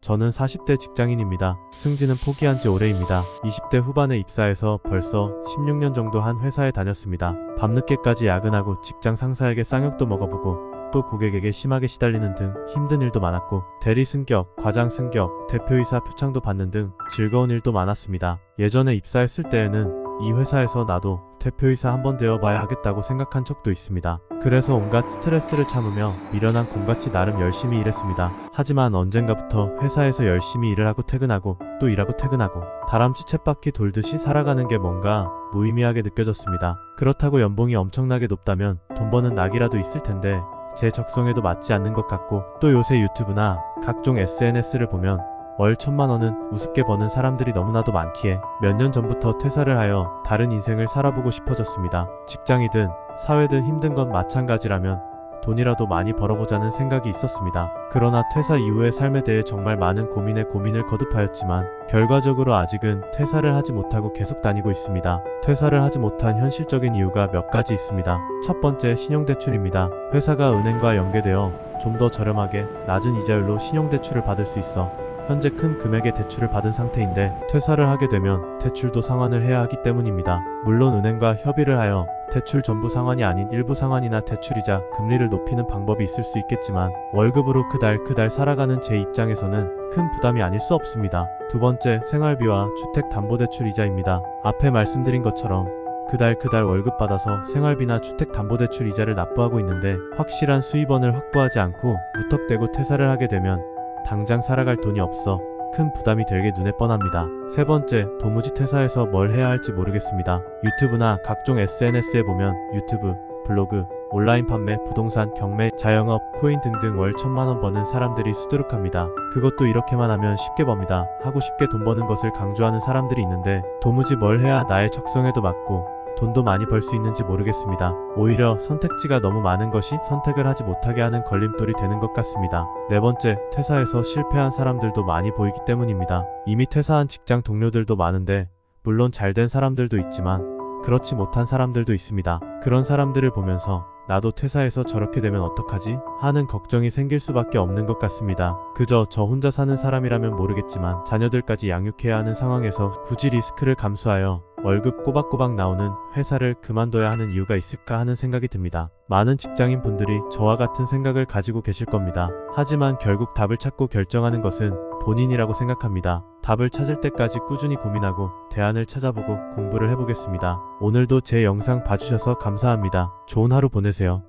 저는 40대 직장인입니다. 승진은 포기한 지 오래입니다. 20대 후반에 입사해서 벌써 16년 정도 한 회사에 다녔습니다. 밤늦게까지 야근하고 직장 상사에게 쌍욕도 먹어보고 또 고객에게 심하게 시달리는 등 힘든 일도 많았고, 대리 승격, 과장 승격, 대표이사 표창도 받는 등 즐거운 일도 많았습니다. 예전에 입사했을 때에는 이 회사에서 나도 대표이사 한번 되어봐야 하겠다고 생각한 적도 있습니다. 그래서 온갖 스트레스를 참으며 미련한 곰같이 나름 열심히 일했습니다. 하지만 언젠가부터 회사에서 열심히 일을 하고 퇴근하고 또 일하고 퇴근하고 다람쥐 쳇바퀴 돌듯이 살아가는 게 뭔가 무의미하게 느껴졌습니다. 그렇다고 연봉이 엄청나게 높다면 돈 버는 낙이라도 있을 텐데 제 적성에도 맞지 않는 것 같고, 또 요새 유튜브나 각종 SNS를 보면 월 1000만원은 우습게 버는 사람들이 너무나도 많기에 몇 년 전부터 퇴사를 하여 다른 인생을 살아보고 싶어졌습니다. 직장이든 사회든 힘든 건 마찬가지라면 돈이라도 많이 벌어보자는 생각이 있었습니다. 그러나 퇴사 이후의 삶에 대해 정말 많은 고민에 고민을 거듭하였지만 결과적으로 아직은 퇴사를 하지 못하고 계속 다니고 있습니다. 퇴사를 하지 못한 현실적인 이유가 몇 가지 있습니다. 첫 번째, 신용대출입니다. 회사가 은행과 연계되어 좀 더 저렴하게 낮은 이자율로 신용대출을 받을 수 있어 현재 큰 금액의 대출을 받은 상태인데, 퇴사를 하게 되면 대출도 상환을 해야 하기 때문입니다. 물론 은행과 협의를 하여 대출 전부 상환이 아닌 일부 상환이나 대출이자 금리를 높이는 방법이 있을 수 있겠지만 월급으로 그달 살아가는 제 입장에서는 큰 부담이 아닐 수 없습니다. 두 번째, 생활비와 주택담보대출 이자입니다. 앞에 말씀드린 것처럼 그달 월급 받아서 생활비나 주택담보대출 이자를 납부하고 있는데, 확실한 수입원을 확보하지 않고 무턱대고 퇴사를 하게 되면 당장 살아갈 돈이 없어 큰 부담이 될 게 눈에 뻔합니다. 세 번째, 도무지 퇴사해서 뭘 해야 할지 모르겠습니다. 유튜브나 각종 SNS에 보면 유튜브, 블로그, 온라인 판매, 부동산, 경매, 자영업, 코인 등등 월 1000만원 버는 사람들이 수두룩합니다. 그것도 이렇게만 하면 쉽게 법니다 하고 쉽게 돈 버는 것을 강조하는 사람들이 있는데, 도무지 뭘 해야 나의 적성에도 맞고 돈도 많이 벌 수 있는지 모르겠습니다. 오히려 선택지가 너무 많은 것이 선택을 하지 못하게 하는 걸림돌이 되는 것 같습니다. 네 번째, 퇴사해서 실패한 사람들도 많이 보이기 때문입니다. 이미 퇴사한 직장 동료들도 많은데, 물론 잘된 사람들도 있지만 그렇지 못한 사람들도 있습니다. 그런 사람들을 보면서 나도 퇴사해서 저렇게 되면 어떡하지? 하는 걱정이 생길 수밖에 없는 것 같습니다. 그저 저 혼자 사는 사람이라면 모르겠지만 자녀들까지 양육해야 하는 상황에서 굳이 리스크를 감수하여 월급 꼬박꼬박 나오는 회사를 그만둬야 하는 이유가 있을까 하는 생각이 듭니다. 많은 직장인 분들이 저와 같은 생각을 가지고 계실 겁니다. 하지만 결국 답을 찾고 결정하는 것은 본인이라고 생각합니다. 답을 찾을 때까지 꾸준히 고민하고 대안을 찾아보고 공부를 해보겠습니다. 오늘도 제 영상 봐주셔서 감사합니다. 좋은 하루 보내세요.